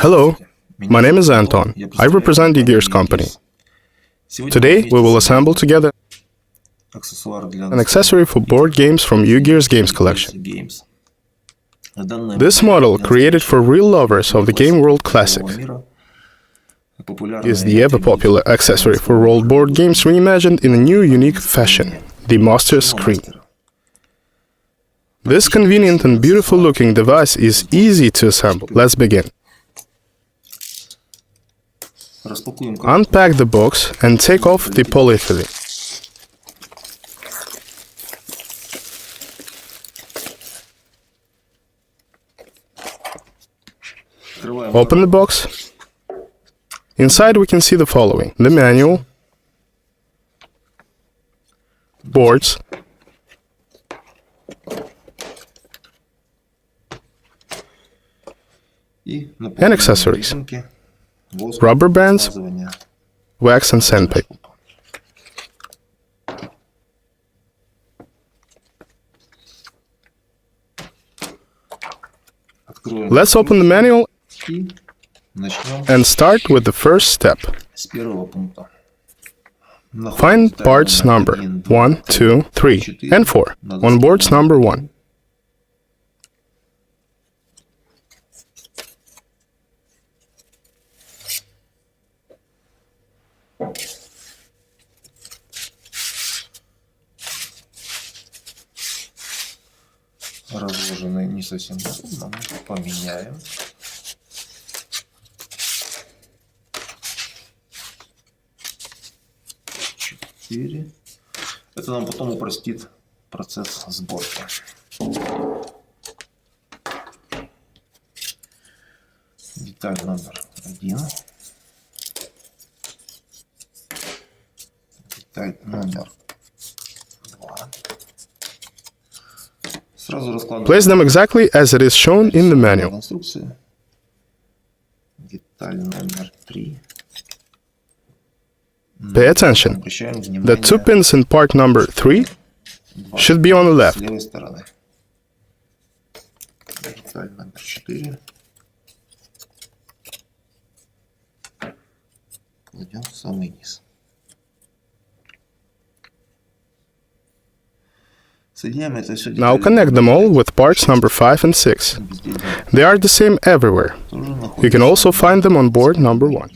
Hello, my name is Anton. I represent Ugears company. Today, we will assemble together an accessory for board games from Ugears games collection. This model, created for real lovers of the game world classics, is the ever-popular accessory for rolled board games reimagined in a new, unique fashion, the Master Screen. This convenient and beautiful-looking device is easy to assemble. Let's begin. Unpack the box and take off the polyethylene. Open the box. Inside we can see the following: the manual, boards, and accessories, rubber bands, wax and sandpaper. Let's open the manual and start with the first step. Find parts number 1, 2, 3, and 4 on boards number 1. Разложены не совсем удобно, мы поменяем. Четыре. Это нам потом упростит процесс сборки. Деталь номер 1. Деталь номер 2. Place them exactly as it is shown in the manual. Pay attention. The 2 pins in part number 3 should be on the left. Now connect them all with parts number 5 and 6. They are the same everywhere. You can also find them on board number 1.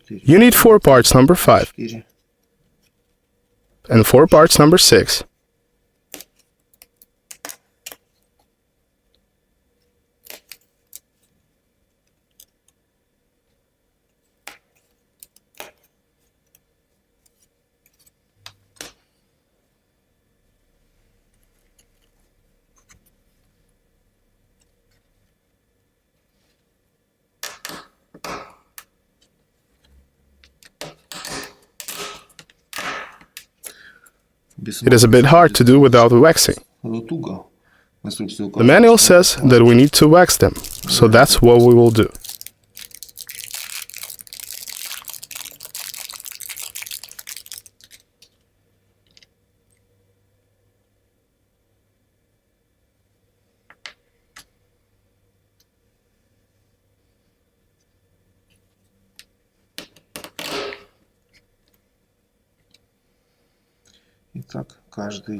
You need 4 parts number 5. And 4 parts number 6. It is a bit hard to do without waxing. The manual says that we need to wax them, so that's what we will do.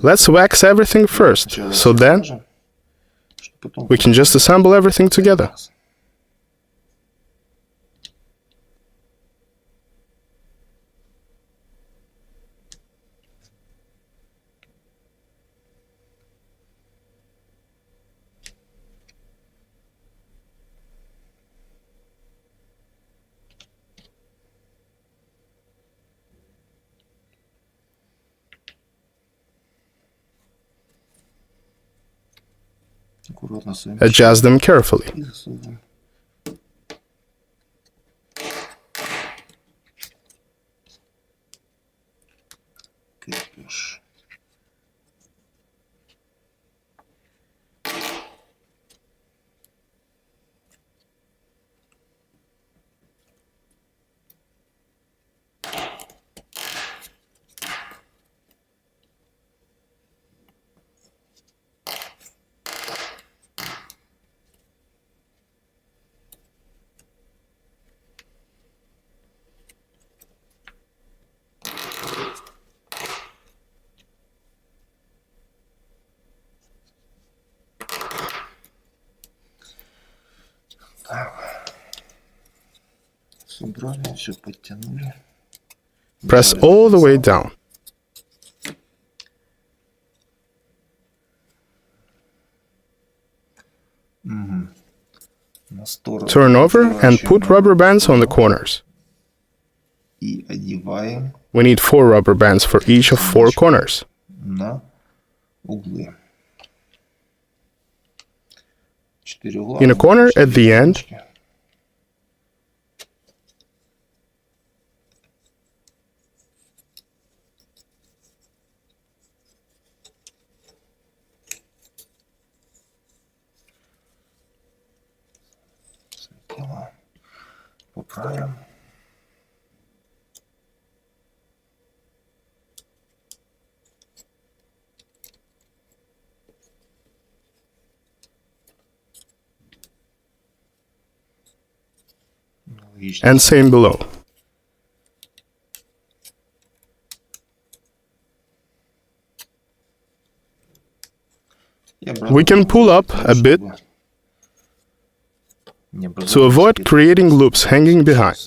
Let's wax everything first, so then we can just assemble everything together. Adjust them carefully. Собрали, все подтянули. Press all the way down. На сторону. Turn over and put rubber bands on the corners. И одеваем We need 4 rubber bands for each of 4 corners. на углы. 4 угла. In a corner at the end, поправим. and same below. We can pull up a bit to avoid creating loops hanging behind.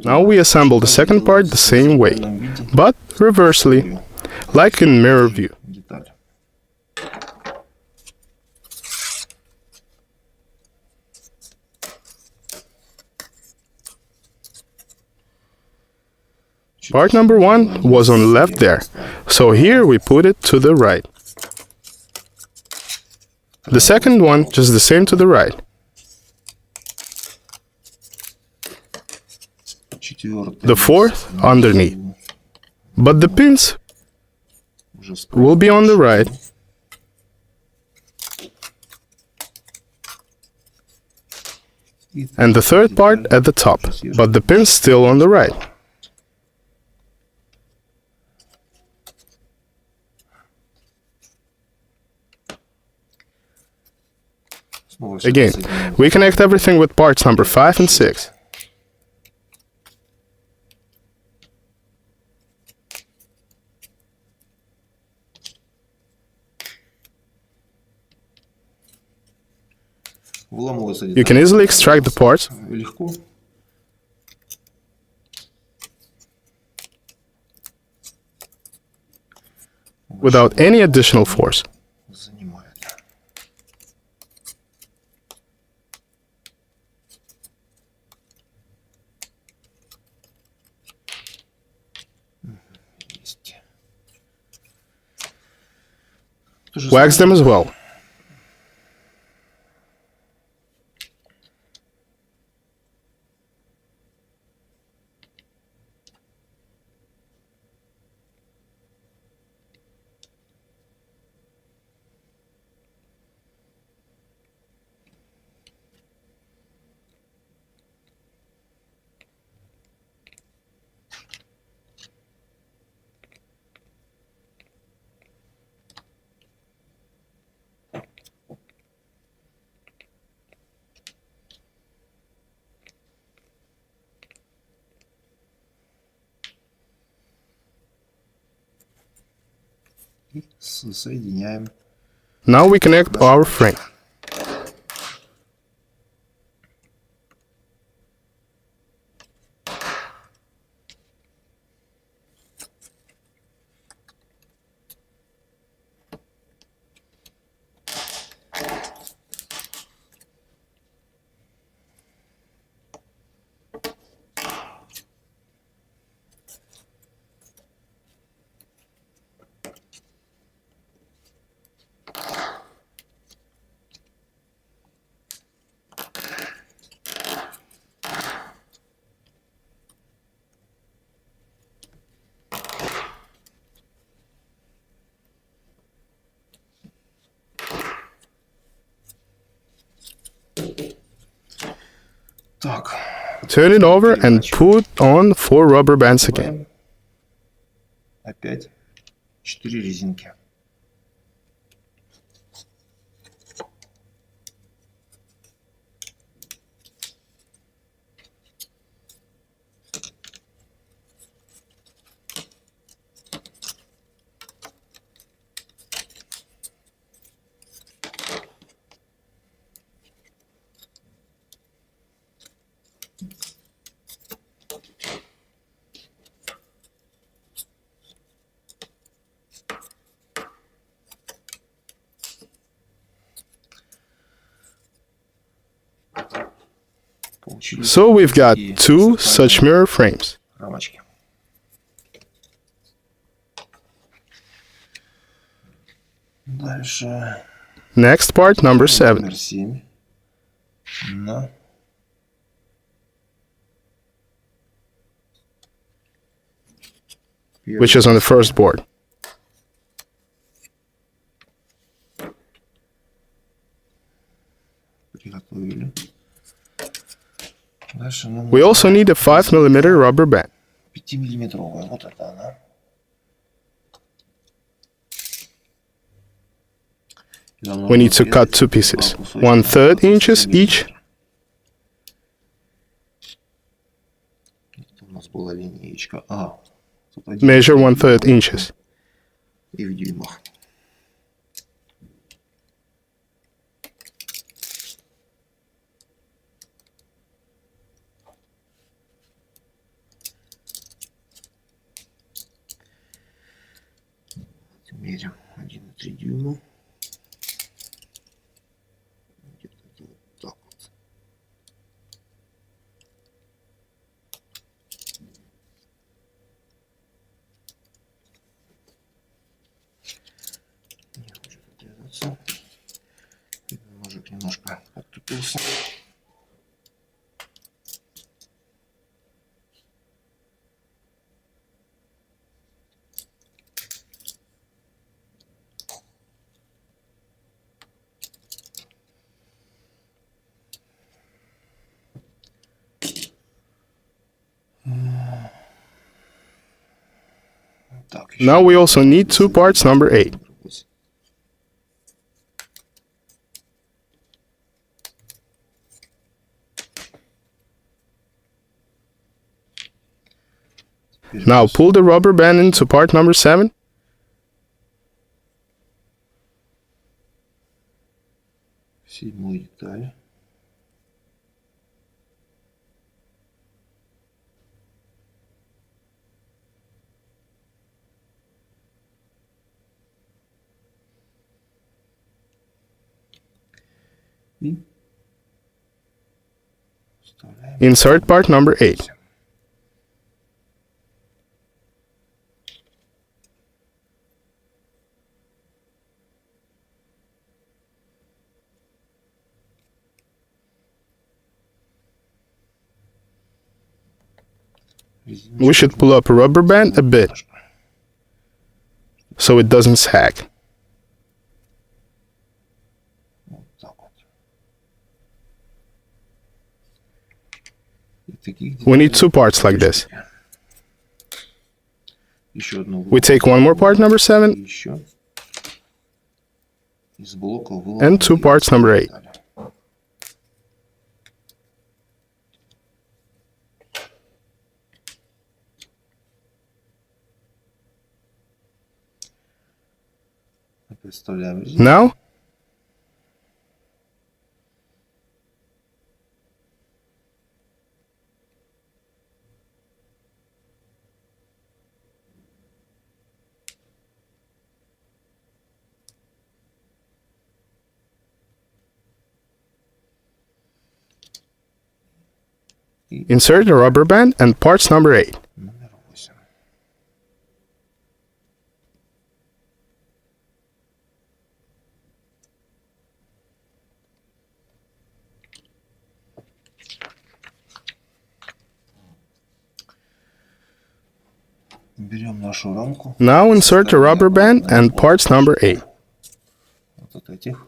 Now we assemble the second part the same way, but reversely, like in mirror view. Деталь. Part number 1 was on the left there, so here we put it to the right. The second one just the same to the right. The fourth underneath. But the pins will be on the right. And the third part at the top, but the pins still on the right. Again, we connect everything with parts number 5 and 6. You can easily extract the parts Легко. without any additional force. Занимает. Есть. То же Wax them as well. Соединяем. Now we connect our frame. Так. Turn it over and put on 4 rubber bands again. Опять 4 резинки. Получились So we've got такие two such mirror frames. рамочки. Дальше Next part, number 7, номер 7 на which is on the first board. приготовили. Дальше нам We also need a 5mm rubber band. 5-миллиметровая. Вот это она. We need to cut two pieces, 1/3 inches each. Это у нас была линеечка. Тут Measure 1/3 inches. и в дюймах. Меряем 1,3 дюйма. Где-то вот так вот. Не хочет отрезаться. Ножик немножко подтупился. Так, Now we also need two parts, number 8. Now pull the rubber band into part number 7. Седьмую деталь. И вставляем. Insert part number 8. We should pull up a rubber band a bit so it doesn't sag. Вот так вот. И таких We need two parts like this. Еще одну We take one more part, number 7, еще из блока and two parts, number 8. Опять вставляем резинку. Now, insert the rubber band and parts number 8. Номер 8. Берем нашу рамку. Now insert the rubber band and parts number 8. Вот от этих.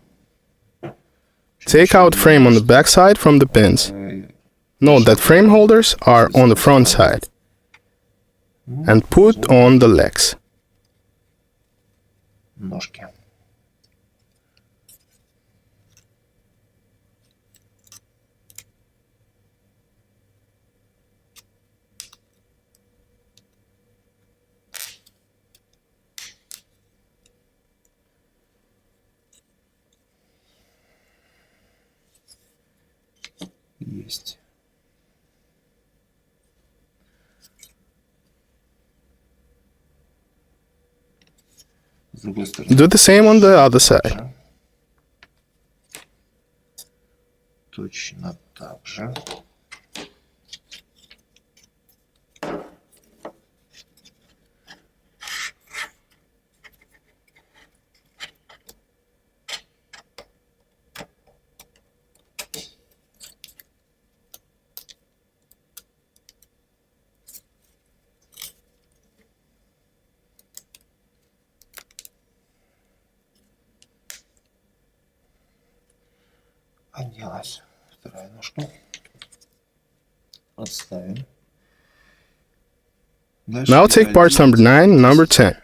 Take out frame on the back side from the pins. Note that frame holders are on the front side. And put on the legs. Ножки. Есть. С другой стороны. Do the same on the other side. Точно так же. Оделась вторая ножка. Отставим. Now take parts number 9 and number 10.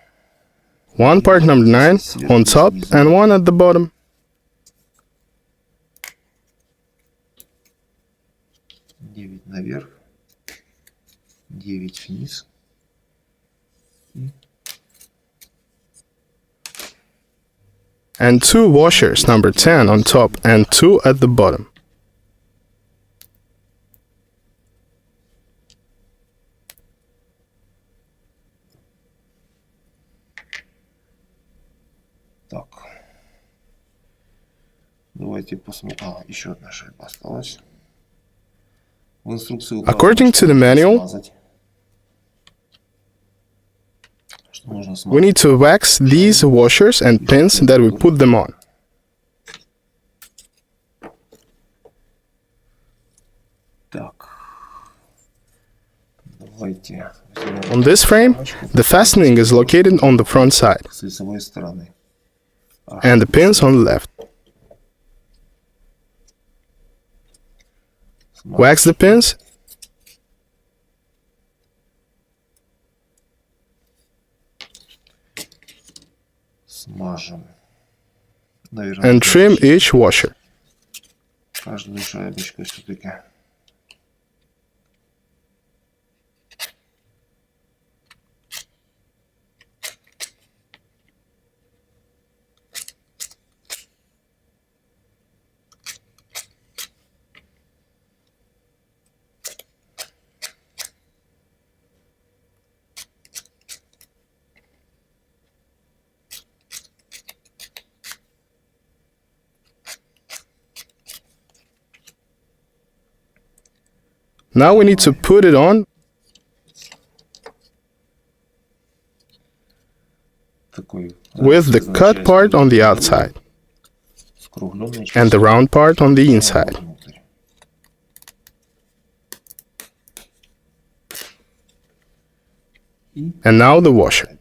One part number 9 on top and one at the bottom. Девять наверх. 9 вниз. And 2 washers number 10 on top and 2 at the bottom. Так. Давайте посмотрим. Еще одна шайба осталась. В инструкции According to the manual, we need to wax these washers and pins that we put them on. Так. Давайте On this frame, the fastening is located on the front side с лицевой стороны. and the pins on the left. Wax the pins Смажем. Наверное, and trim each washer. каждую шайбочку все-таки. Now we need to put it on Такой with the cut part on the outside скругленный and the round part on the inside. внутрь. And now the washer.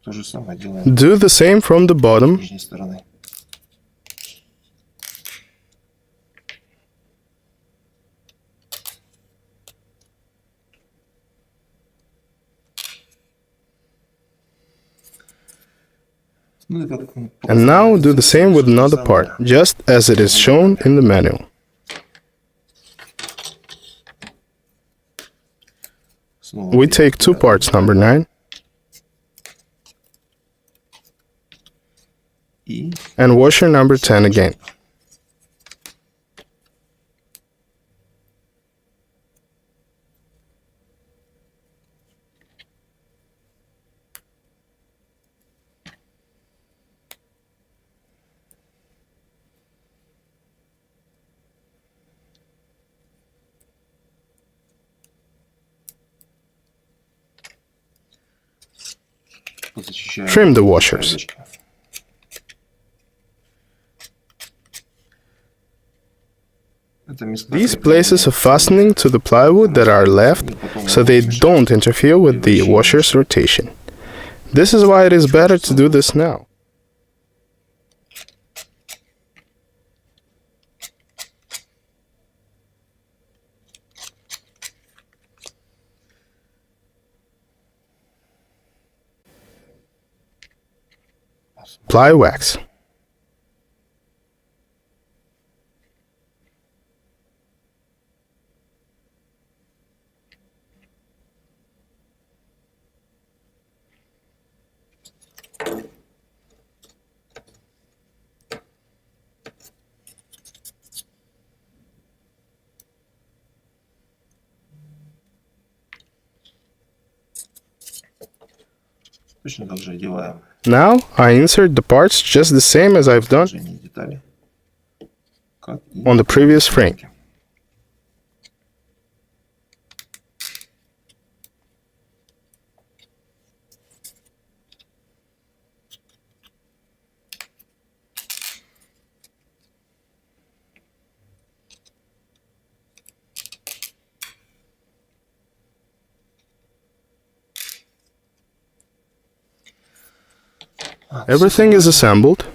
То же самое делаем Do the same from the с bottom нижней стороны. Ну, и как and now do the same with another part, just as it is shown in the manual. снова We take 2 parts number 9 и and washer number 10 again. зачищаем Trim the washers. шайбочки. Это места These крепления. places of fastening to the plywood that are left so they don't interfere with the washer's rotation. This is why it is better to do this now. Ply wax. Точно так же одеваем Now I insert the parts just the same as I've done движение детали, как и on the previous frame. Everything is assembled.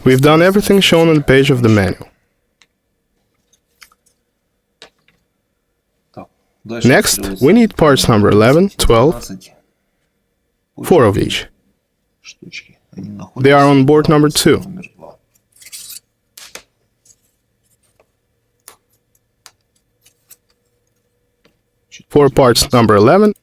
We've done everything shown on the page of the manual. Next, we need parts number 11, 12, 4 of each. They are on board number 2. For parts number 11,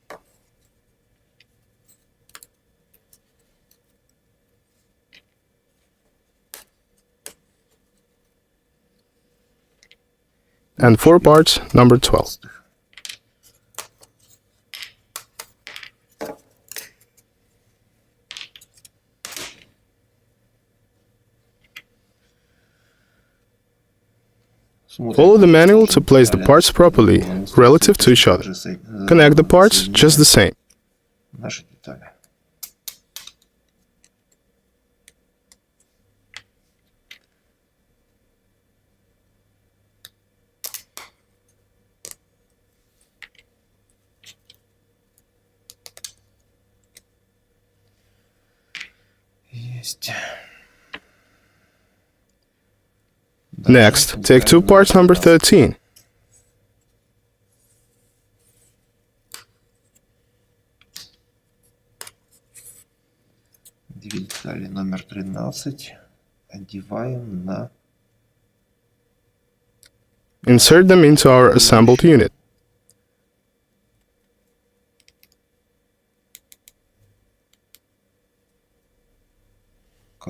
and 4 parts number 12. Follow the manual to place the parts properly relative to each other. Connect the parts just the same. Наши детали. Есть. Next, take 2 parts number 13. Две детали номер 13 одеваем на... Insert them into our assembled unit.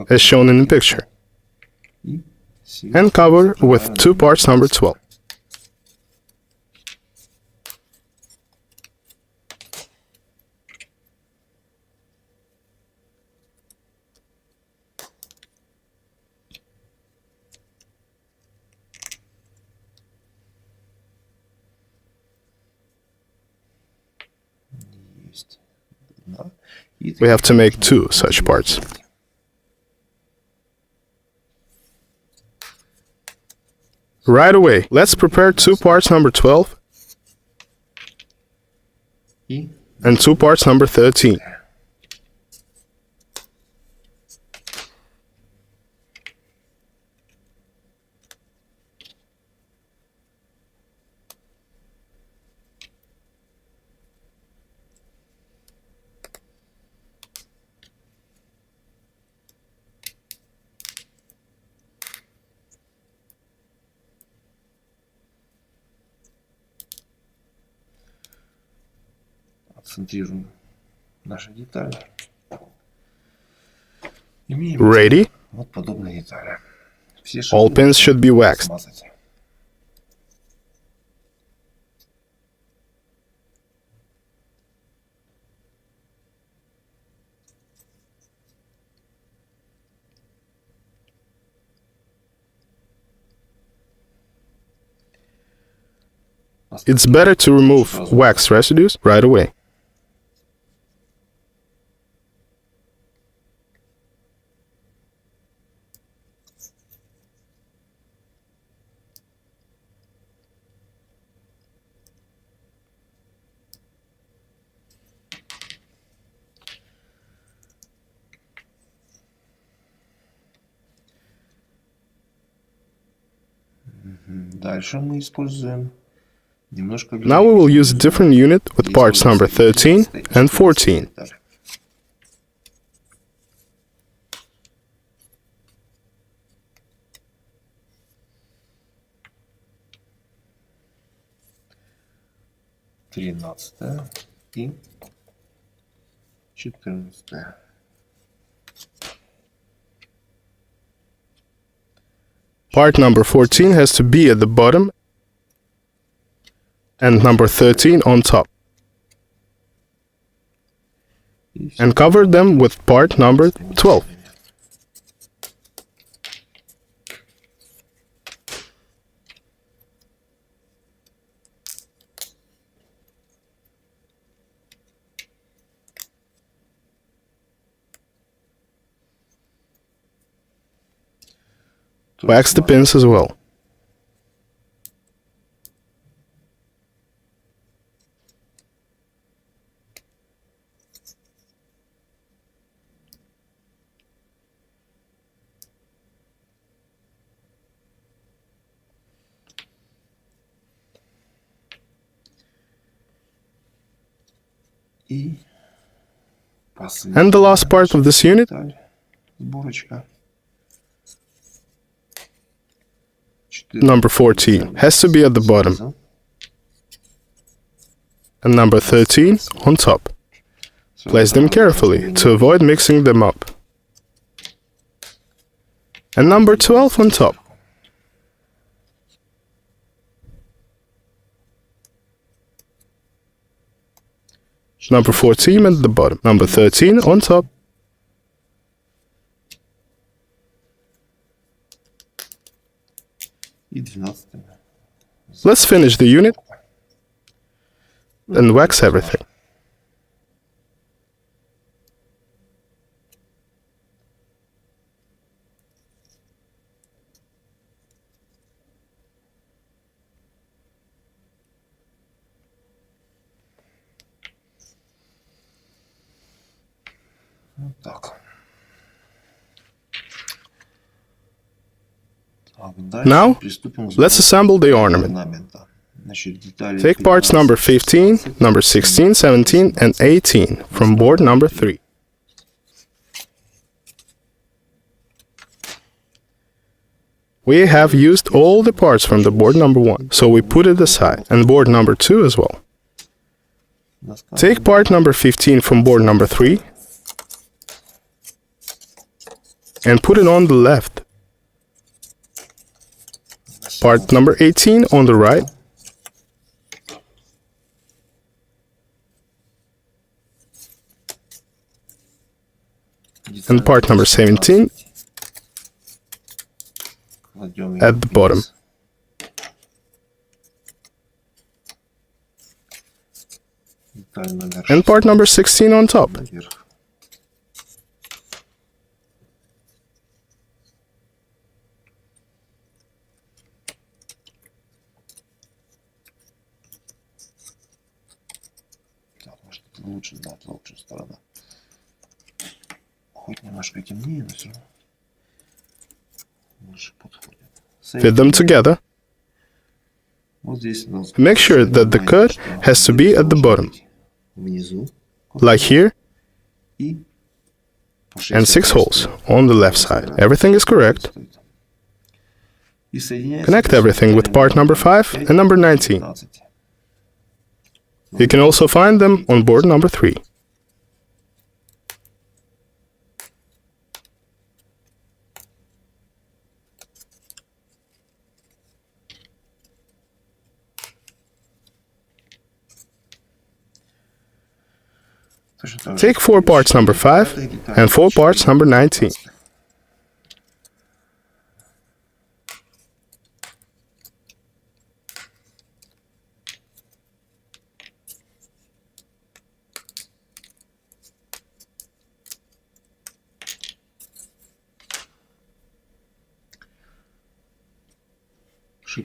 As shown in the picture. And cover with 2 parts number 12. Есть. We have to make 2 such parts. Right away, let's prepare 2 parts number 12 and 2 parts number 13. Центрируем наши детали. Имеем Ready? вот подобные детали. Все All pins should be waxed. смазать. It's better to remove wax residues right away. Дальше мы используем немножко... Now we will use a different unit with parts number 13 and 14. Тринадцатая и 14. Part number 14 has to be at the bottom and number 13 on top. And cover them with part number 12. Wax the pins as well. And the last part of this unit, number 14, has to be at the bottom, and number 13 on top. Place them carefully to avoid mixing them up. And number 12 on top. Number 14 at the bottom. Number 13 on top. Let's finish the unit and wax everything. Now, let's assemble the ornament. Take parts number 15, number 16, 17, and 18 from board number 3. We have used all the parts from the board number 1, so we put it aside, and board number 2 as well. Take part number 15 from board number 3 and put it on the left. Part number 18 on the right. And part number 17 at the bottom. And part number 16 on top. Лучше, да, лучшая сторона. Хоть немножко темнее, но все равно лучше подходит. Fit them together. Make sure that the cut has to be at the bottom, like here, and 6 holes on the left side. Everything is correct. Connect everything with part number 5 and number 19. You can also find them on board number 3. Take 4 parts number 5 and 4 parts number 19.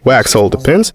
Wax all the pins.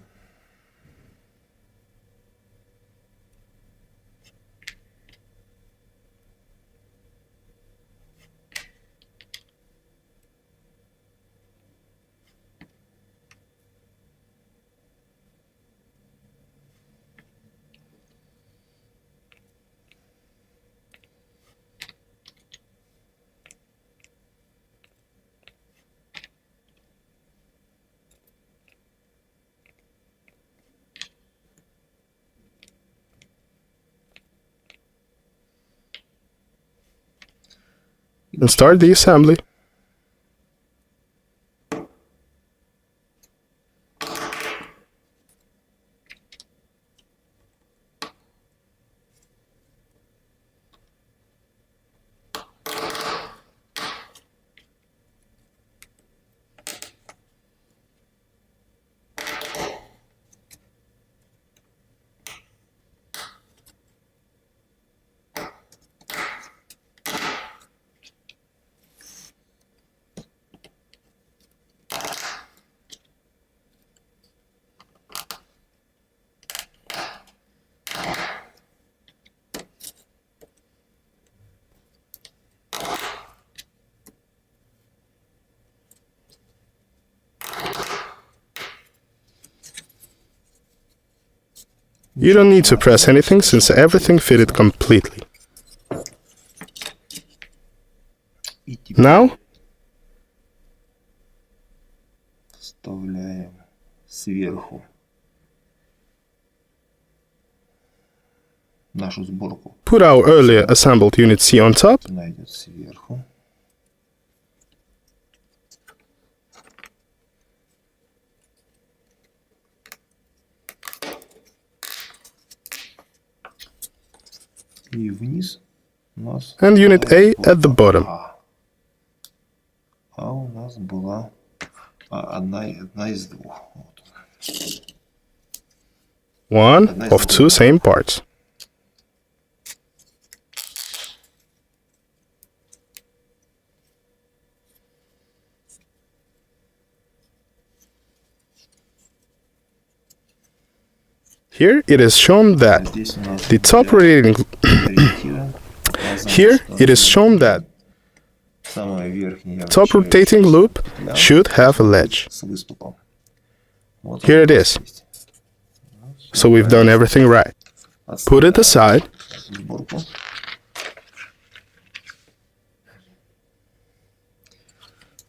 And start the assembly. You don't need to press anything since everything fitted completely. Now, Вставляем сверху нашу сборку. put our earlier assembled Unit C on top, Она идет сверху. И вниз у нас and Unit A at the bottom. А у нас была одна из двух. Вот она. One of two same parts. Here it is shown that Здесь у нас the top rotating ориентира. here it is shown that Самая верхняя top rotating loop should have a ledge. с выступом. Вот Here он it is. есть. So we've done everything right. Put it aside, Сборку.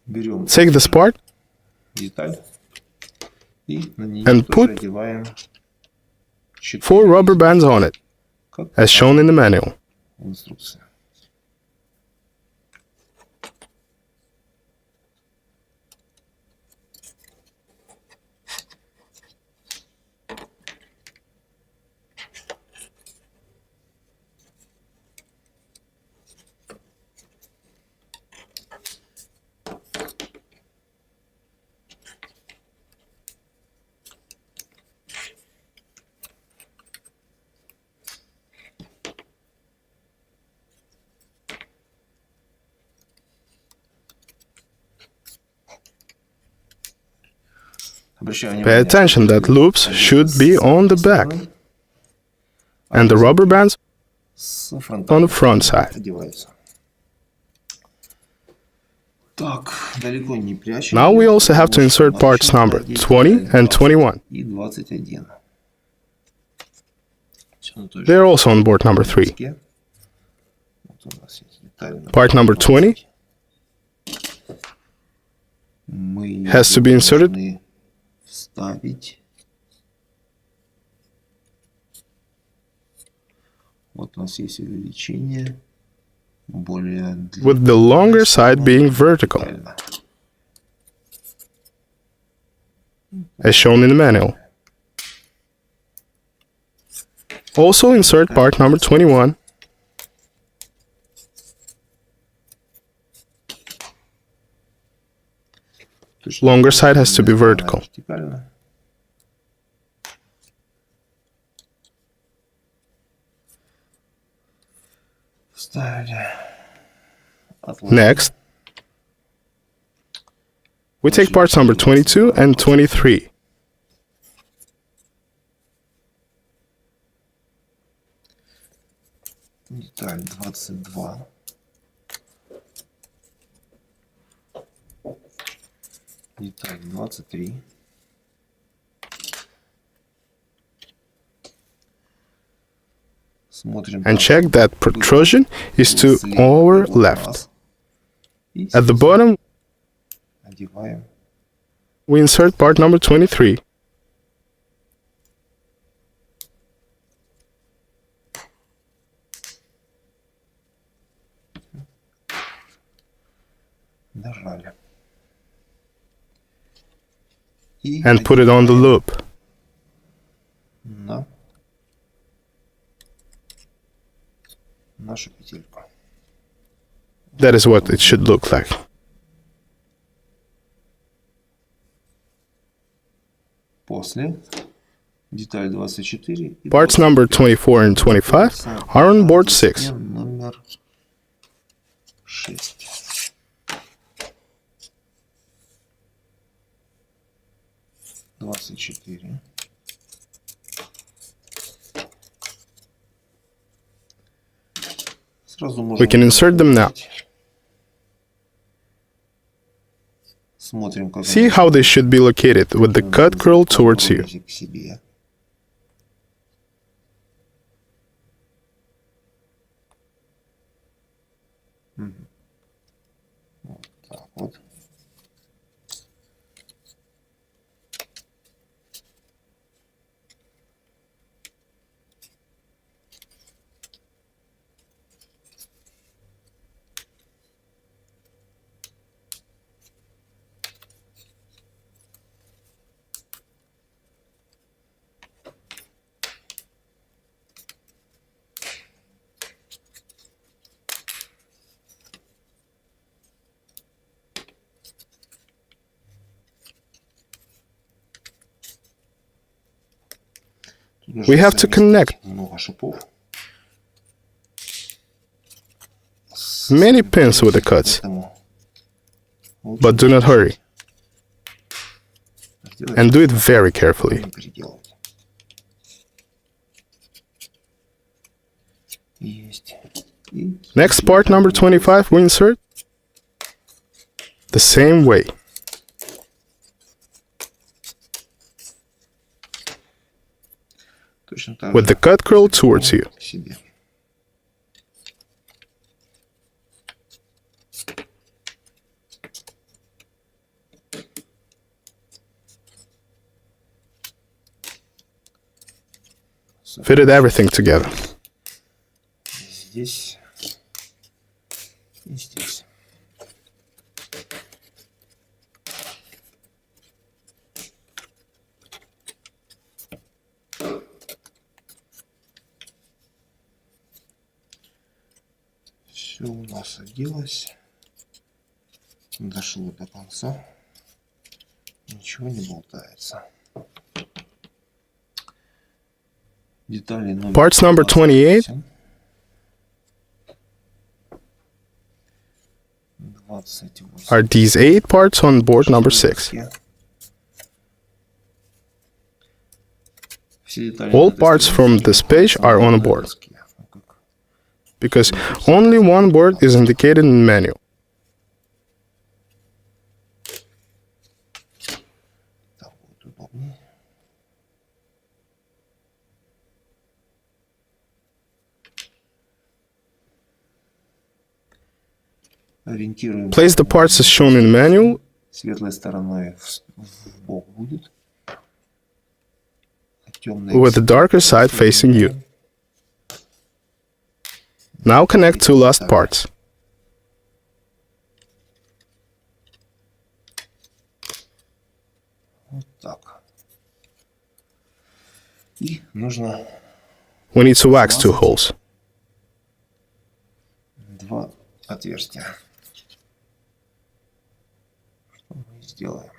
Берем take this part деталь и на нее And тоже put одеваем 4 rubber bands on it, как as shown in the manual. в инструкции. Pay attention that loops should be on the back and the rubber bands с on the front side. одеваются. Так, далеко не прячем. Now we also have to insert parts number 20 and 21. И 21. Всё тоже They're also on board number 3. вот у нас есть деталь номер Part number 20 Мы её has to be inserted должны вставить. Вот у нас есть увеличение более with the longer side being vertical, длинное. as shown in the manual. Also insert part number 21 longer side has to be vertical. Вертикально. Вставили. Отложили. Next, we take parts number 22 and 23. Деталь 22. Деталь 23. Смотрим. And check that protrusion is to our left. И At the bottom, одеваем. we insert part number 23. Нажали. И And put it on the loop. на нашу петельку. That is what it should look like. После деталь 24 и Parts number 24 and 25 are on board 6. номер 6. Двадцать четыре. Сразу We can insert them now. Смотрим, как See how they should be located with the cut curl towards you. к себе. We have to connect много шипов. many pins with the cuts, Поэтому but do not hurry and do it very carefully. не переделывать. Есть. И Next part number 25 we insert the same way. точно так With the же cut curl towards you. к себе. Fitted everything together. Здесь и здесь. Все у нас оделось. Дошло до конца. Ничего не болтается. Детали номер Parts number 28 28. are these 8 parts on board number 6. All parts from this page are on a board, because only one board is indicated in the manual. Так будет удобнее. Ориентируем. Place the parts as shown in the manual Светлой стороной в бок будет. А темной with the darker side facing you. Now connect two last parts. Вот так. И нужно We need to wax 2 holes. 2 отверстия. Что мы и сделаем.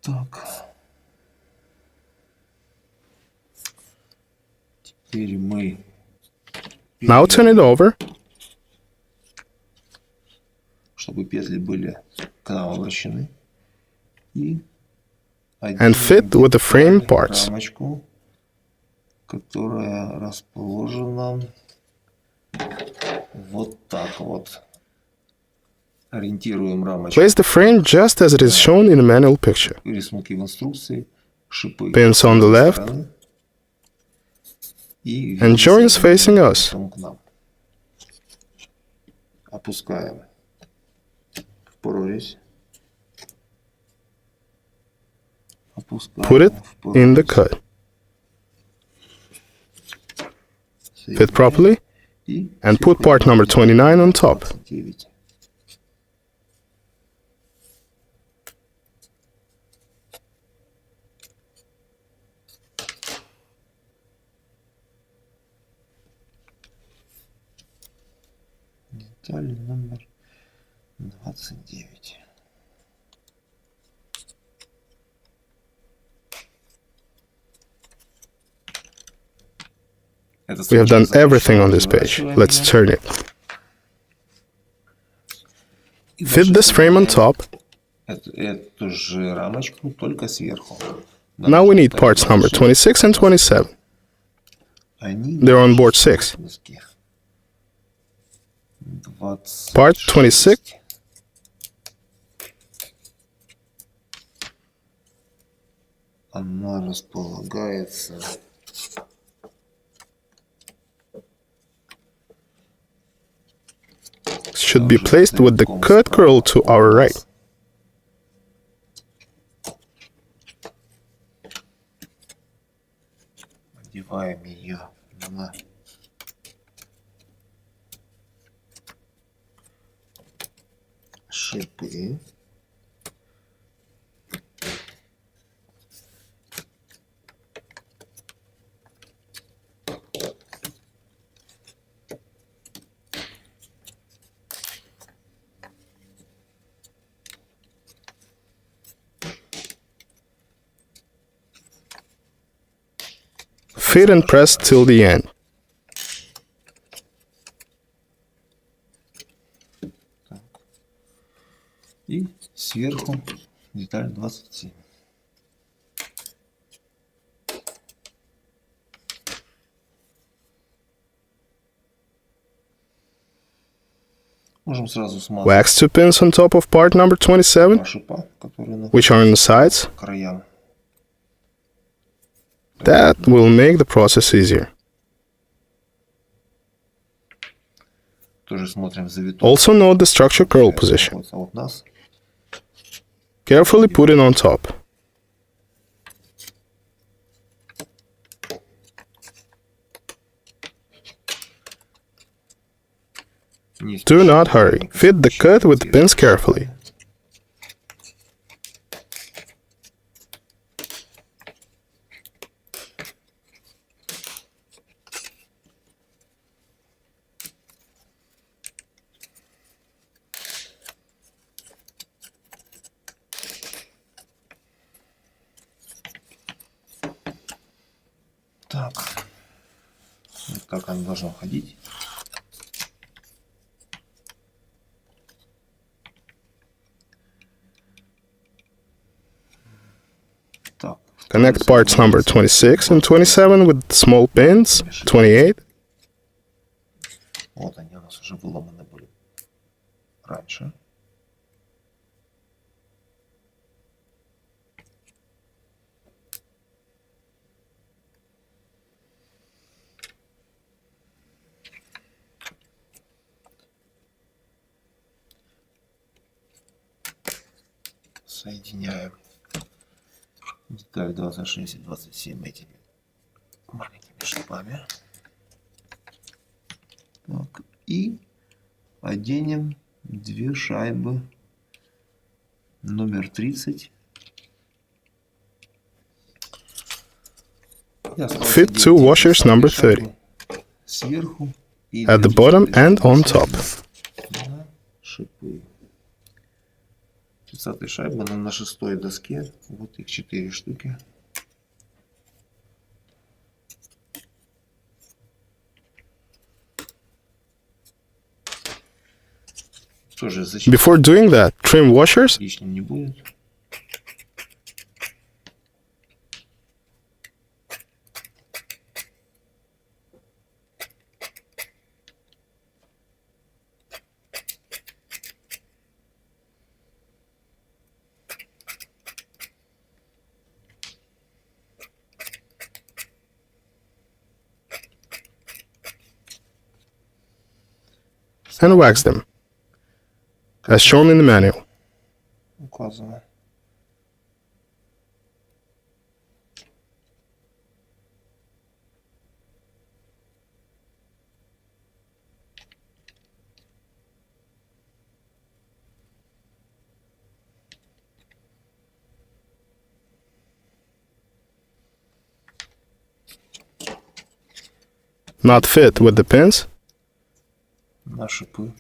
Так. Теперь мы Now turn it over чтобы петли были к нам обращены. И and fit with the frame parts. рамочку, которая расположена вот так вот. Ориентируем рамочку. Place the frame just as it is shown in the manual picture. Рисунки в инструкции, шипы Pins on the с left стороны и and joints facing us. к нам. Опускаем в прорезь. Опускаем Put it в in the прорезь. cut. Fit properly И and put part number 29 on top. 29. Деталь номер 29. We have done everything on this page. Let's turn it. Fit this frame on top. Эту же рамочку, только сверху. Now we need parts number 26 and 27. They're on board 6. Part 26 Она располагается should be placed with the cut curl to our right. Одеваем ее на шипы. fit and press till the end. И сверху деталь 27. Можем сразу смазать Wax 2 pins on top of part number 27, шипа, которые на which are on the sides. краям. That will make the process easier. Тоже смотрим завиток. Also note the structure curl position. Вот от нас. Carefully put it on top. Низ Do not hurry. Fit the cut with the pins carefully. Так. Вот так оно должно ходить. Так. Connect parts number 26 and 27 with small pins, 28. Вот они у нас уже выломаны были раньше. Соединяем деталь 26 и 27 этими маленькими шипами. Так, и оденем две шайбы номер 30. Fit 2 washers number 30 Сверху и at the bottom and on top. на шипы. 30-й шайбы на 6-й доске. Вот их 4 штуки. Тоже зачем Before doing that, trim washers лишним не будет. and wax them, as shown in the manual. Указано. Not fit with the pins. На шипы.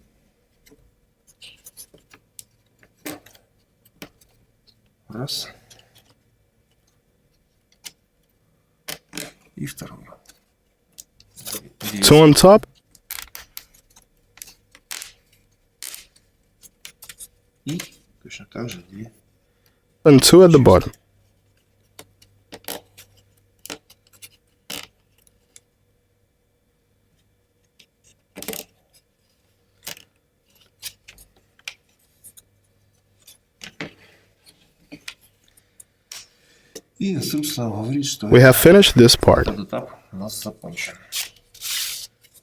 Раз. И вторую. Two on top И точно так же две. and two at the bottom. И инструкция нам говорит, что We have finished this part. этот этап у нас закончен.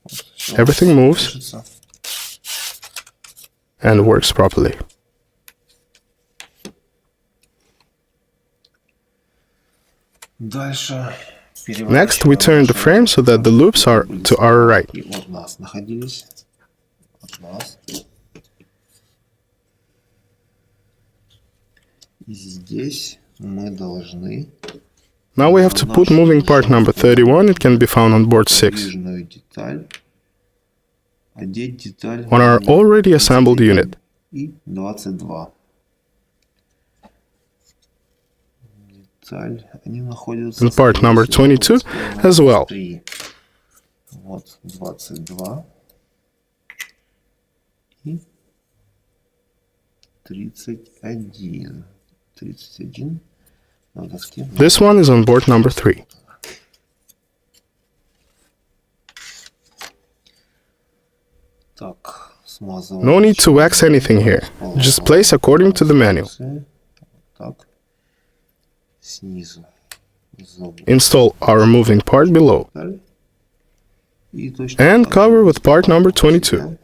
Вот, всё Everything moves пишется. and works properly. Дальше Next, we turn the frame so that the loops are to our right. И от нас находились. От нас. И здесь мы должны Now we have to put moving part number 31, it can be found on board 6, подвижную деталь одеть деталь on our already assembled unit. и 22. деталь, они находятся, and part скорее number всего, 22 сперва as well. 3. Вот 22 и 31. 31 на доске. This one is on board number 3. Так, No need to wax anything here. Just place according to the manual. Так, снизу. Install our moving part below. And cover with part number 22,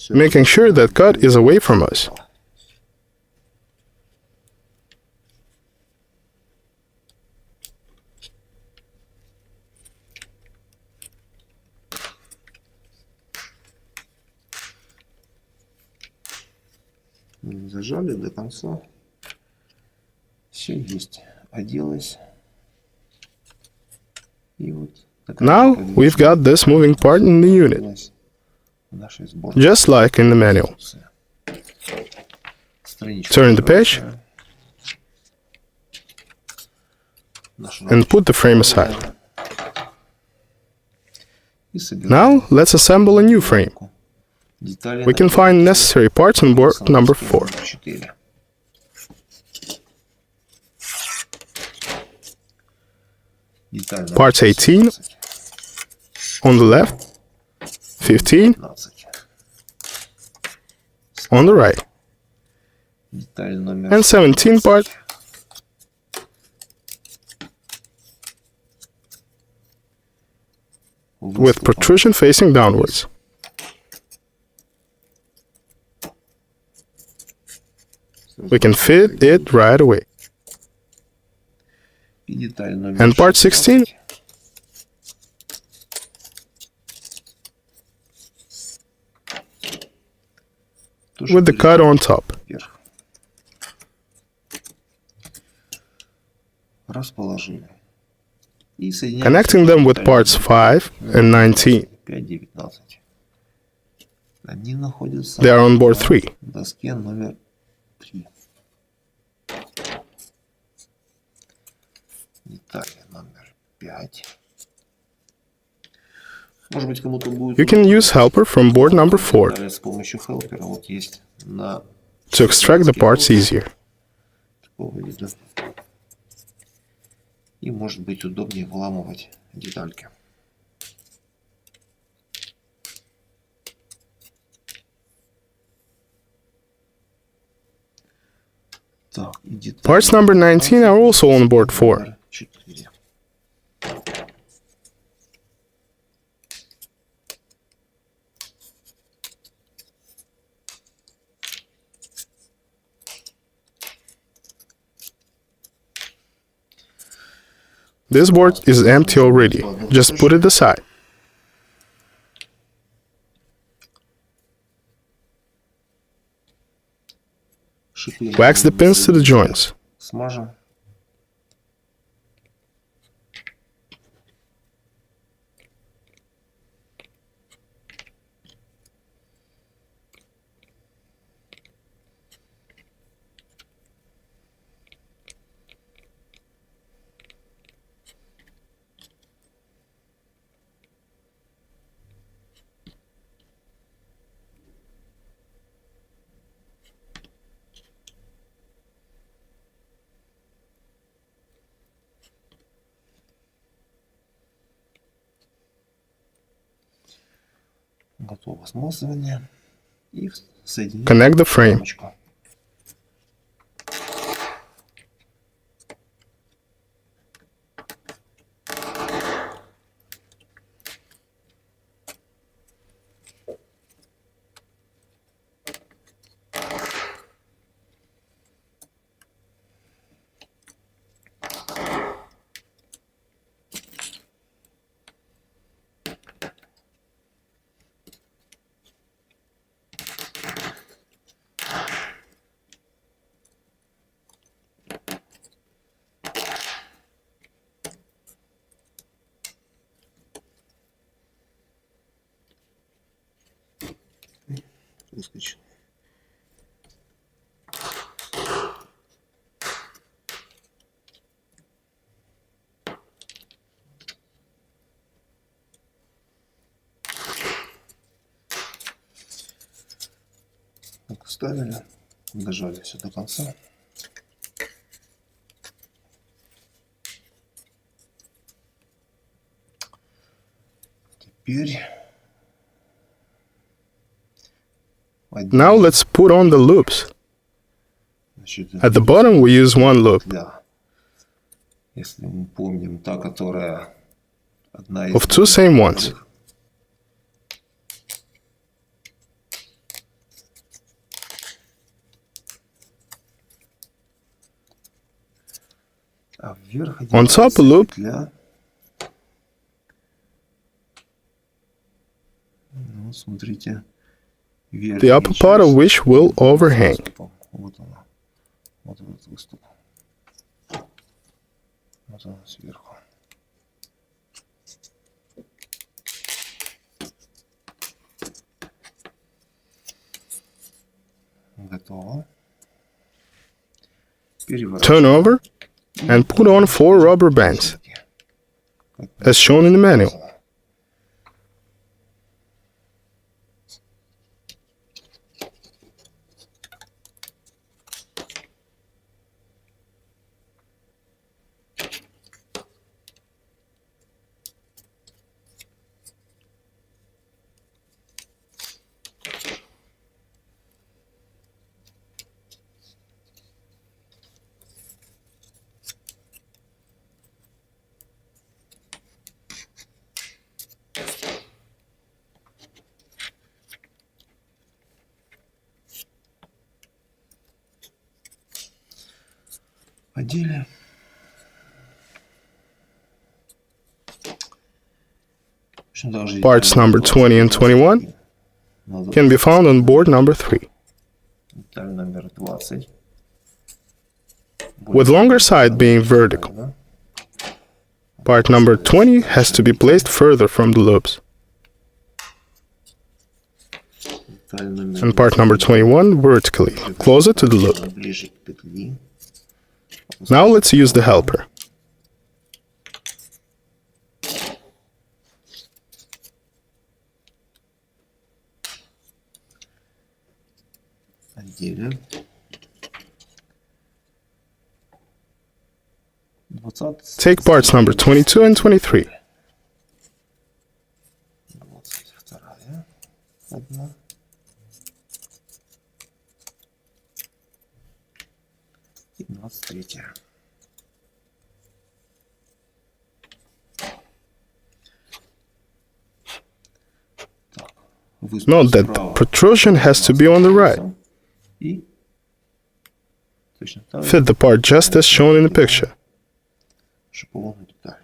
making sure that cut is away from us. Зажали до конца. Все есть. Оделось. И вот Now we've got this moving part in the unit, just like in the manual. Turn the page and put the frame aside. Now let's assemble a new frame. We can find necessary parts on board number 4. Parts 18 on the left, 15 on the right, and 17 part with protrusion facing downwards. We can fit it right away. And part 16 with the cut on top. Connecting them with parts 5 and 19. They are on board 3. You can use helper from board number 4 to extract the parts easier. И может быть удобнее выламывать детальки. Parts number 19 are also on board 4. This board is empty already. Just put it aside. Wax the pins to the joints. Смажем. Готово смазывание. И соединить. Connect the frame. Выскочил. вставили, дожали все до конца. Теперь Now let's put on the loops. At the bottom we use one loop. Да. Если мы помним, та, которая одна из Of two same ones. А вверх On top a loop. петля. Ну, смотрите. The upper part of which will overhang. Вот она. Вот этот выступ. Вот она сверху. Готово. Turn over and put on 4 rubber bands, as shown in the manual. Одели. Parts number 20 and 21 can be found on board number 3. Деталь номер 20. With longer side being vertical. Part number 20 has to be placed further from the loops. And part number 21 vertically, closer to the loop. Ближе к петли. Now let's use the helper. Одели. 20. Take parts number 22 and 23. 22. Одна. И 23. Note that the protrusion has to be on the right. И точно так же Fit the part just as shown in the picture. шиповну деталь.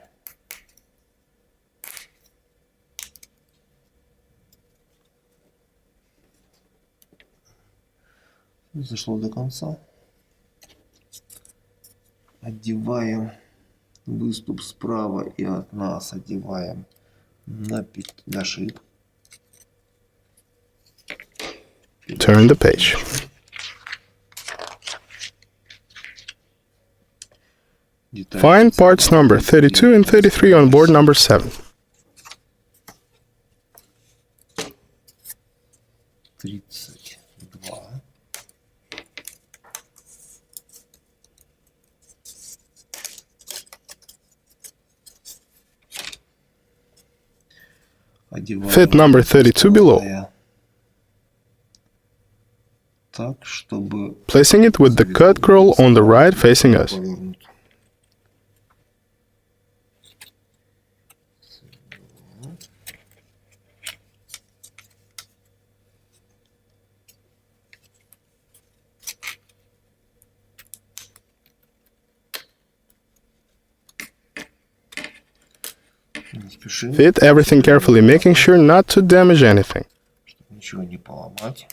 Зашло до конца. Одеваем выступ справа и от нас одеваем на шип. Turn the page. Find parts number 32 and 33 on board number 7. 32. Fit number 32 below, так, чтобы placing it with the cut curl on the right facing us. повернут. Не спешим, Fit everything carefully, making sure not to damage anything. чтобы ничего не поломать.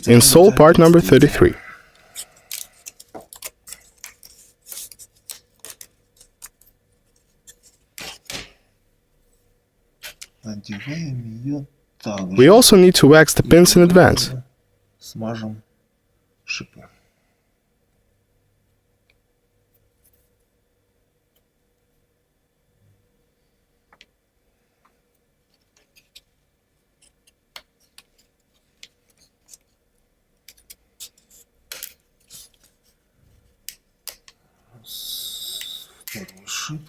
Install part number 33. Надеваем ее также. We also need to wax the pins in advance. Смажем шипы. Второй шип,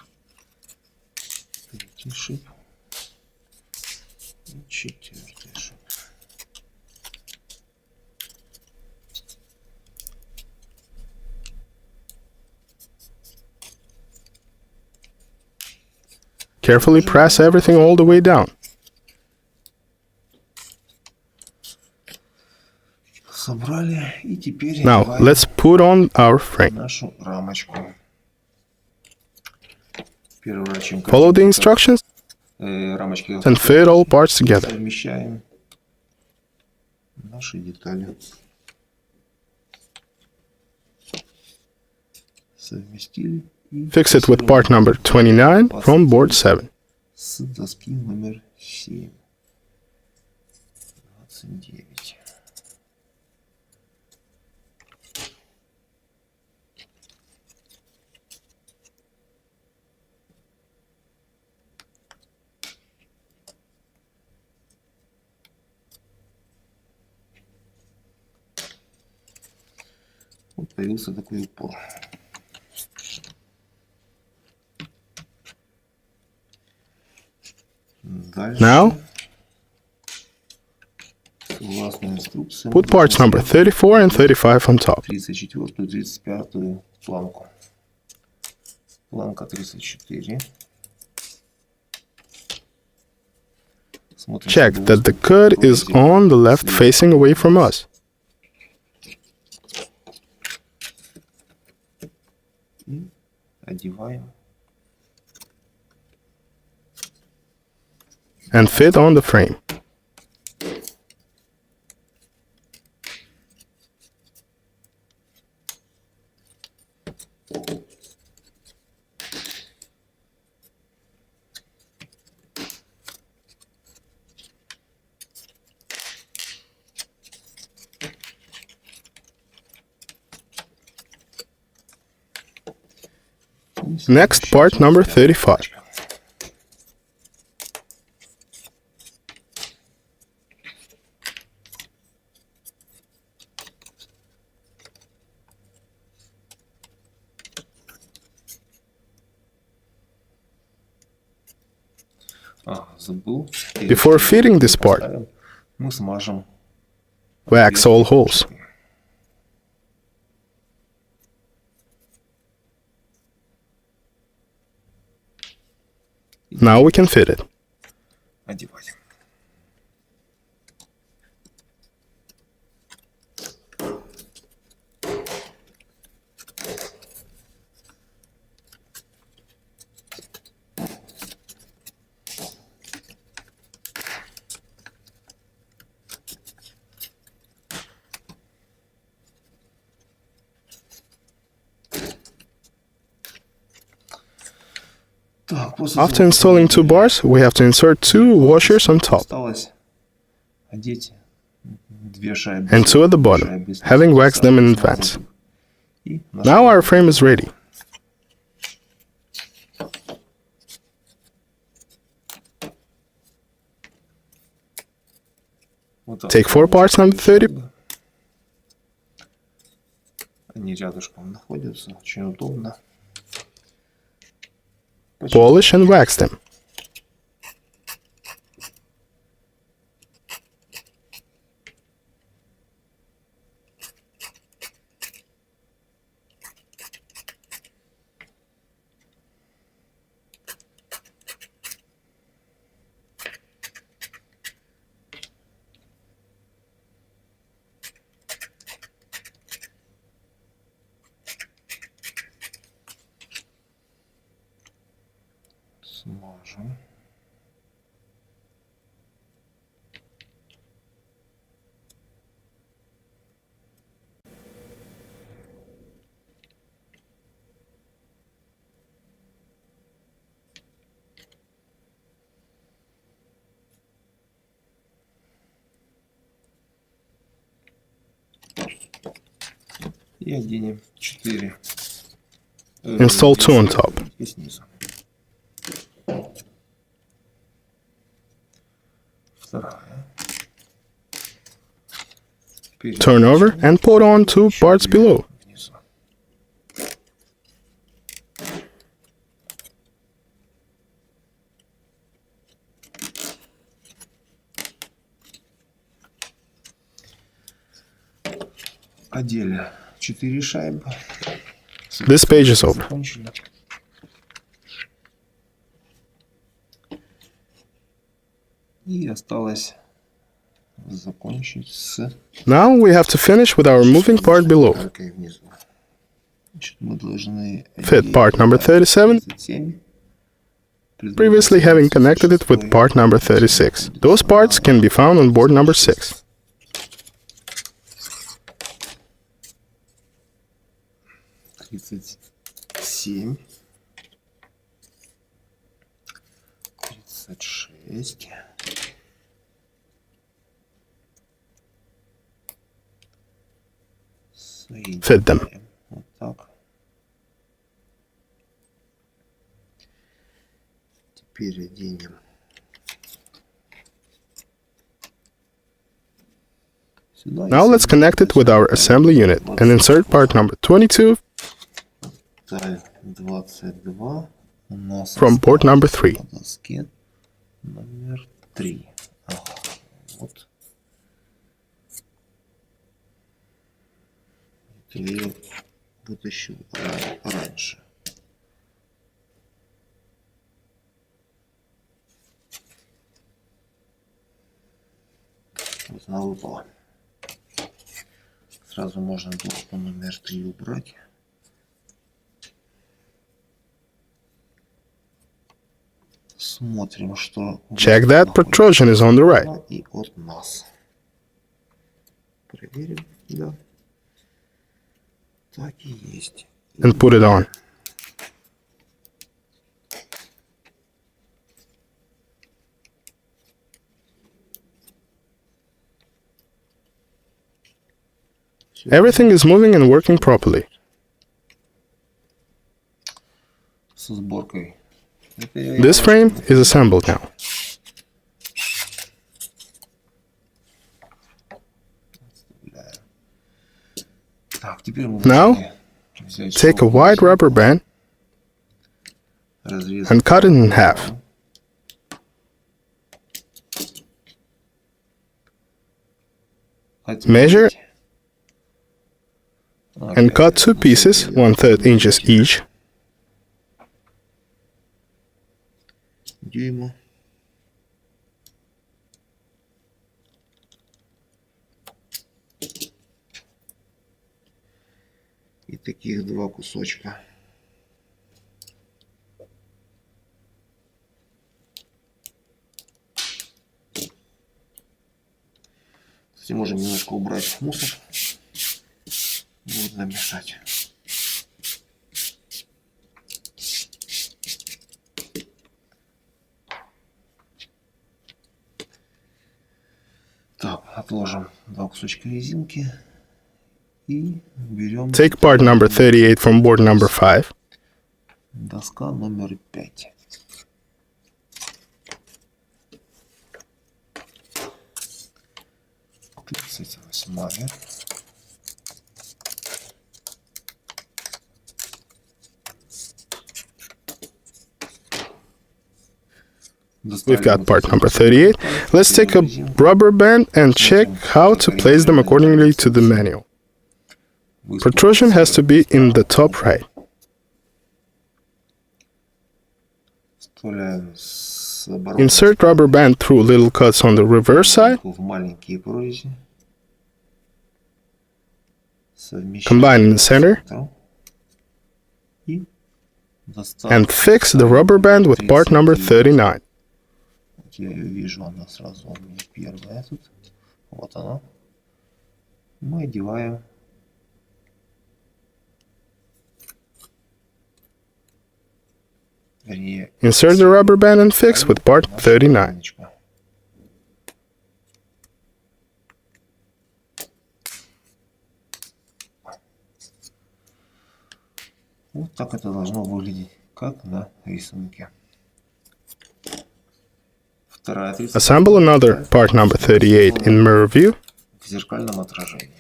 третий шип и четвертый шип. Carefully press everything all the way down. Собрали и теперь Now, одеваем let's put on our frame. нашу рамочку. Переворачиваем Follow the instructions рамочки and fit all parts together. совмещаем наши детали. Совместили и Fix it with part number 29 from board 7. с доски номер 7. 29. Вот появился такой упор. Дальше, Now, согласно инструкции, put parts number 34 and 35 on top. 34 и 35 планку. Планка 34. Смотрим, Check чтобы that the cut is on the left facing away from us. и одеваем. And fit on the frame. Next, part number 35. Забыл. Before fitting this part, Мы смажем wax all holes. Now we can fit it. Одевать. After installing two bars, we have to insert two washers on top Осталось одеть две шайбы. and two at the bottom, having waxed them in advance. И Now our frame is ready. вот так. Take four parts number 30, Они рядышком находятся, очень удобно. polish and wax them. Смажем. И оденем 4. Install 2 on top. И снизу. Вторая. Turn over and put on 2 parts below. Внизу. Одели 4 шайбы. This page is over. Закончили. И осталось закончить с Now we have to finish with our moving part below. аркой внизу. Значит, мы должны Fit part number 37, 37, previously having connected it with part number 36. Those parts can be found on board number 6. тридцать семь, 36, Fit them. Вот так. Теперь оденем сюда. Now let's connect it with our assembly unit and insert part number 22 Деталь 22 у нас from port number 3. на доске номер 3. Ага, вот. Это я ее вытащил раньше. Вот она выпала. Сразу можно блок номер 3 убрать. Смотрим, что... Check that protrusion is on the right. И от нас. Проверим, да. Так и есть. And put it on. Everything is moving and working properly. Со сборкой. This frame is assembled now. Так, теперь мы Now, взять take a wide rubber band разрезать and cut it in half. Measure and cut 2 pieces 1/3 inches each. дюйма. И таких 2 кусочка. Кстати, можем немножко убрать мусор. Будет нам мешать. Так, отложим 2 кусочка резинки и берем Take part number 38 from board number 5. доска номер 5. Тридцать восьмая. We've got part number 38. Let's take a rubber band and check how to place them accordingly to the manual. Protrusion has to be in the top right. Вставляем с оборота Insert rubber band through little cuts on the reverse side. в маленькие прорези. Совмещаем Combine in the center и and fix the rubber band with part number 39. Я ее вижу, она сразу у меня первая тут. Вот она. Мы одеваем. Вернее, Insert the rubber band and fix with part 39. резиночку. Вот так это должно выглядеть, как на рисунке. Вторая Assemble another part number 38 in mirror view. В зеркальном отражении.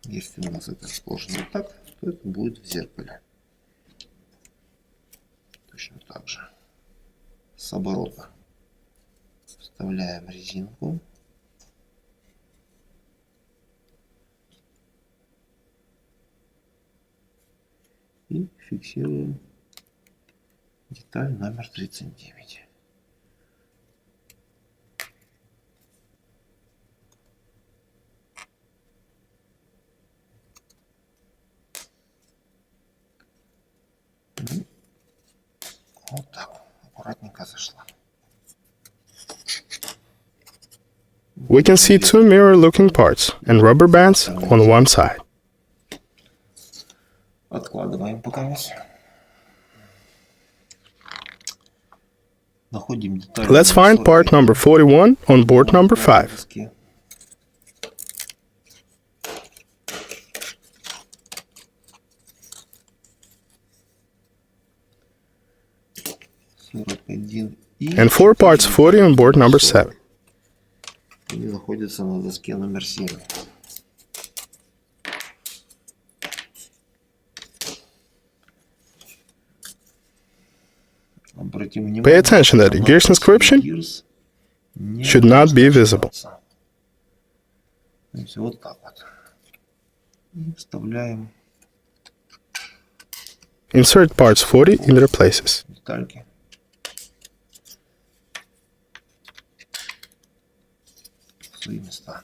Если у нас это расположено так, то это будет в зеркале. Точно так же. С оборота вставляем резинку. И фиксируем деталь номер 39. Вот так, аккуратненько зашла. We can see two mirror-looking parts and rubber bands on one side. Откладываем пока. Находим деталь. Let's find part number 41 on board number 5. And 4 parts 40 on board number 7. Они находятся на доске номер 7. Pay attention that the Ugears inscription should not be visible. Вот так вот. И вставляем Insert parts 40 in their places. детальки. В свои места.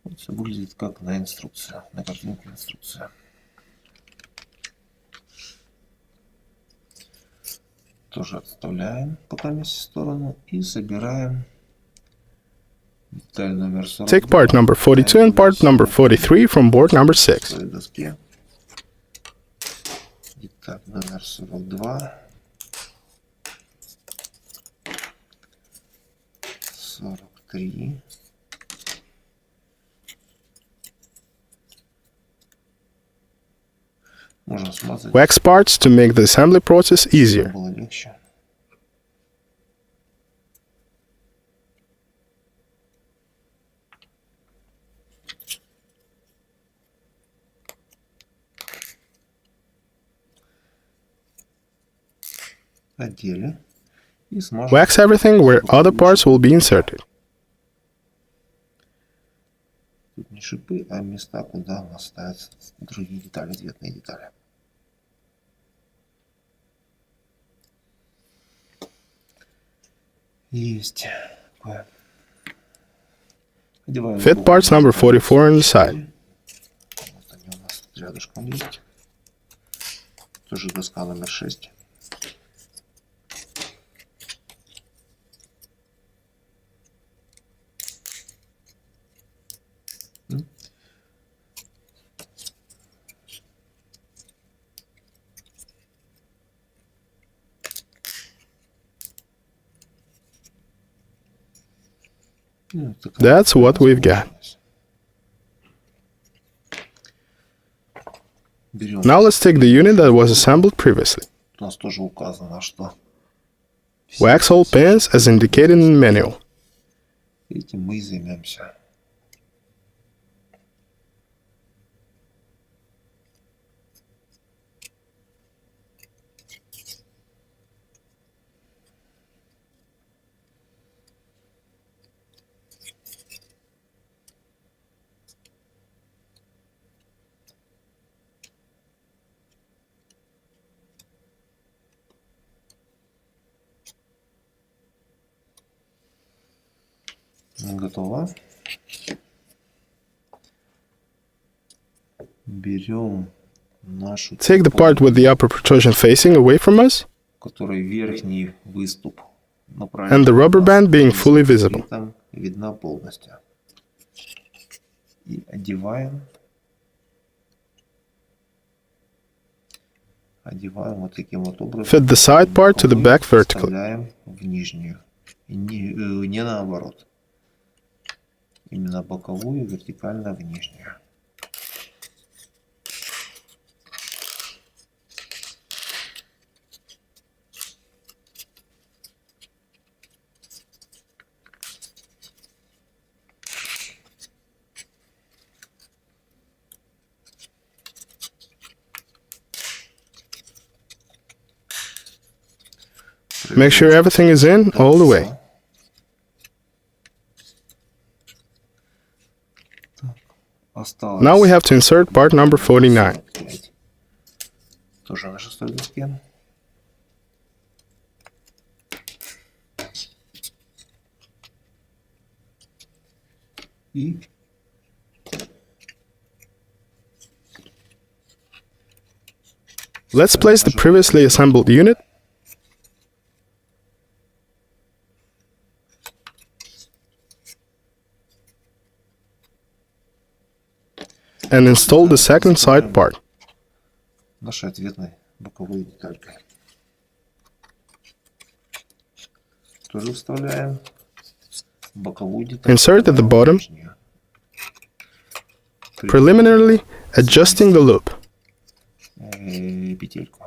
Вот все выглядит как на инструкцию, на картинке инструкция. Тоже отставляем пока вместе в сторону и собираем деталь номер 42. Take part number 42 and part number 43 from board number 6. В доске. Деталь номер 42. 43. Можно смазать. Wax parts to make the assembly process easier. Было легче. Одели и смажем. Wax everything where other parts will be inserted. Тут не шипы, а места, куда у нас ставятся другие детали, цветные детали. Есть. Fit parts number 44 on the side. Вот они у нас рядышком есть. Тоже доска номер 6. That's what we've got. Now let's take the unit that was assembled previously. У нас тоже указано, что Wax all pins as indicated in the manual. этим мы и займемся. Готово. Берем нашу Take the part with the upper protrusion facing away from us, который верхний выступ and the rubber band being fully visible. Там видна полностью. И одеваем одеваем вот таким вот образом. Fit the side part to the back vertically. Вставляем в нижнюю. И не наоборот. Именно боковую вертикально в нижнюю. Make sure everything is in all the way. Now we have to insert part number 49. Тоже на шестой доске. И Let's place the previously assembled unit and install the second side part. нашей ответной боковой деталькой. Тоже вставляем боковую деталь. Insert at the bottom, preliminarily adjusting the loop. Петельку.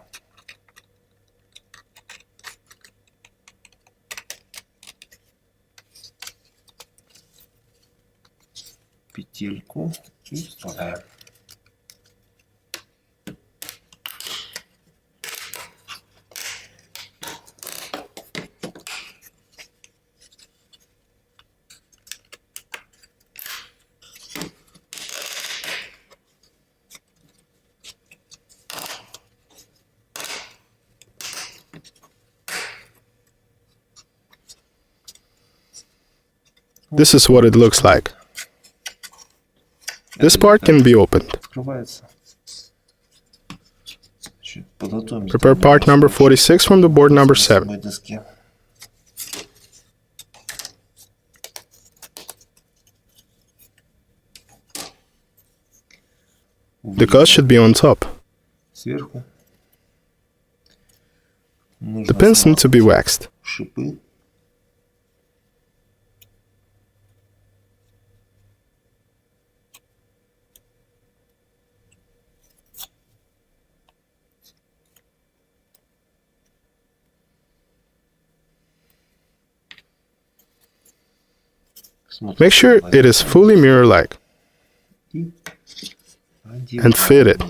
Петельку и вставляем. This is what it looks like. This part can be opened. Открывается. Подготовим Prepare part number 46 from the board number 7. на доске. The cuts should be on top. Сверху. The pins need to be waxed. Шипы. Make sure it is fully mirror-like and fit it.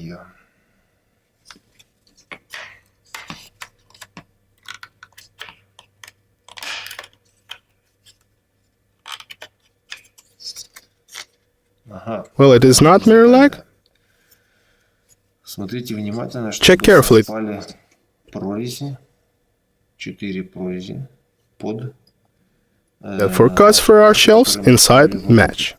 Well, it is not mirror-like. Смотрите внимательно, Check carefully. попали прорези, 4 прорези под The 4 cuts for our shelves inside match.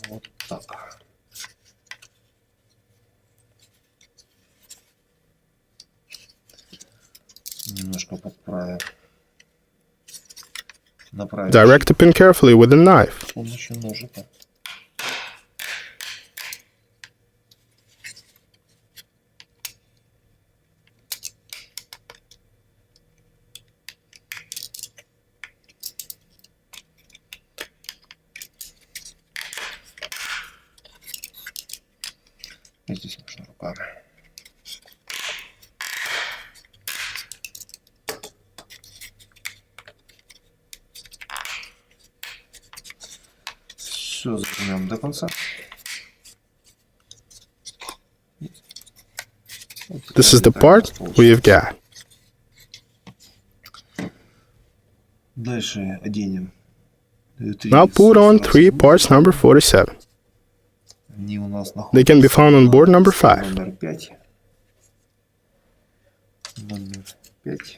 вот так. Немножко подправим. Направим Direct the pin carefully with a knife. с помощью ножика. И здесь можно руками. Все загнем до конца. This is the part we have got. Дальше оденем. Now put on 3 parts number 47. Они у нас They can be found on board number 5. Номер 5. Номер 5.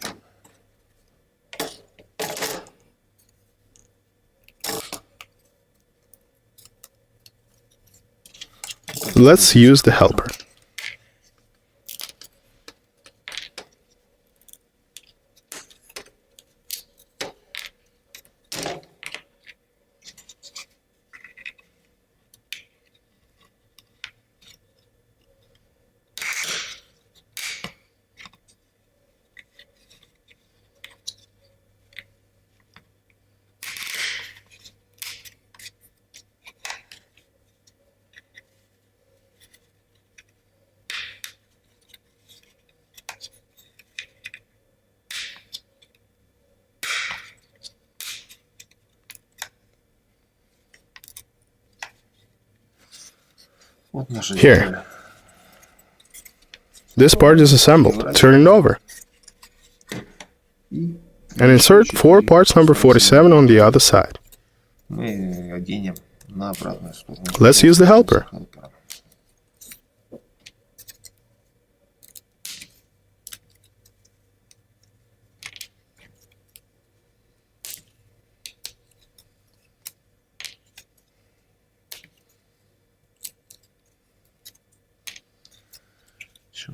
Let's use the helper. Вот наша Here. деталь. This part is assembled. Turn it over. И And insert 4 parts number 47 on the other side. мы оденем на обратную сторону. Let's use the helper.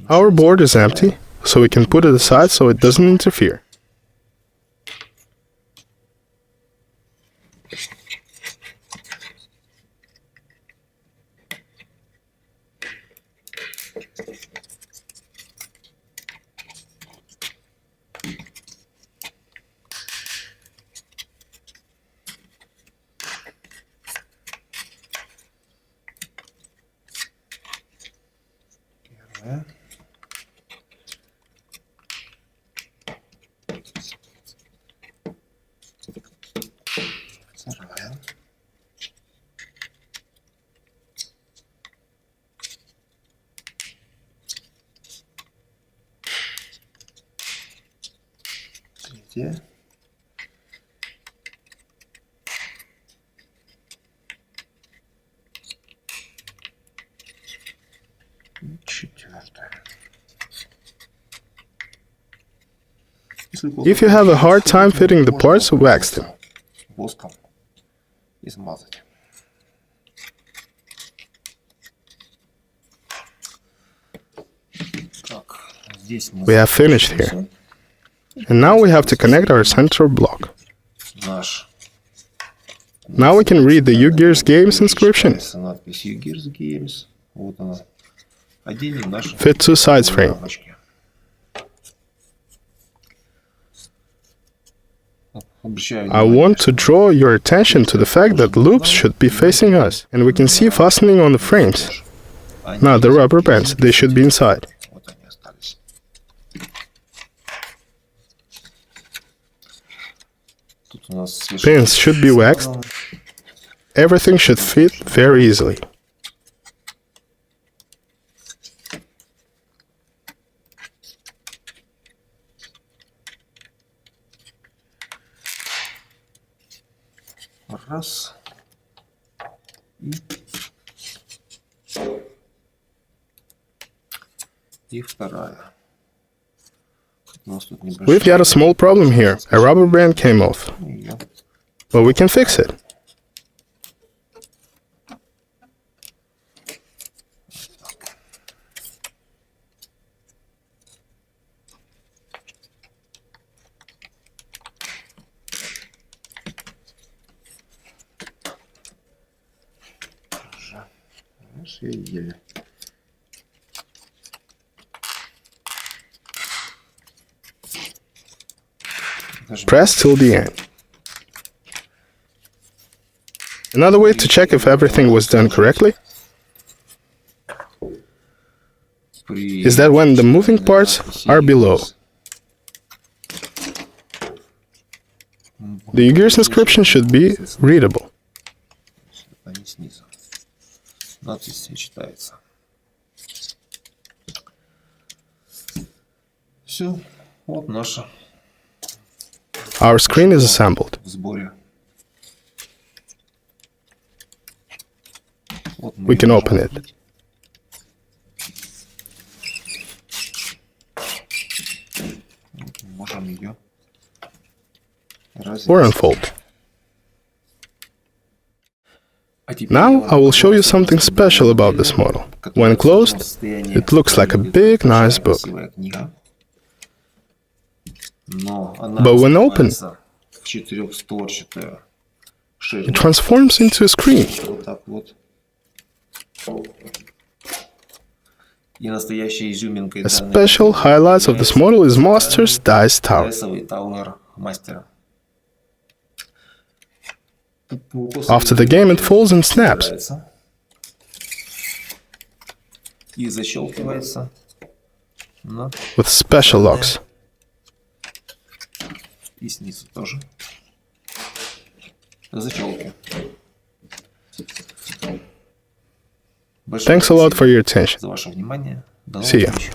Our board is empty, so we can put it aside so it doesn't interfere. Первое. Вторая. Третья. И четвертая. If you have a hard time fitting the parts, wax them. Воском измазать. Так, здесь мы We have finished here. And now we have to connect our central block. наш. Now we can read the Ugears games inscription. Надпись Ugears Games. Вот она. Оденем наши Fit 2 sides frame. рамочки. I want to draw your attention to the fact that loops should be facing us, and we can see fastening on the frames. Now the rubber bands, they should be inside. Вот они остались. Тут у нас Pins should be waxed. Everything should fit very easily. Раз. И вторая. У нас тут We've небольшая. got a small problem here. A rubber band came off. Её. But we can fix it. Раз, и еле. Press till the end. Another way to check if everything was done correctly is that when the moving parts are below, the Ugears inscription should be readable. Они снизу. Надпись читается. Все. Вот наша Our screen is assembled. в сборе. Вот мы We can её open it. можем ее Or unfold. Now I will show you something special about this model. When closed, it looks like a big, nice book. But when open, it transforms into a screen. Вот так вот. И настоящей изюминкой A special highlight of this model is Master's Dice Tower. Дайсовый тауэр мастера. After the game, it folds and snaps. И защелкивается на With special locks. и снизу тоже. Защелки. Thanks a lot for your attention. за ваше внимание. До новых See ya. встреч.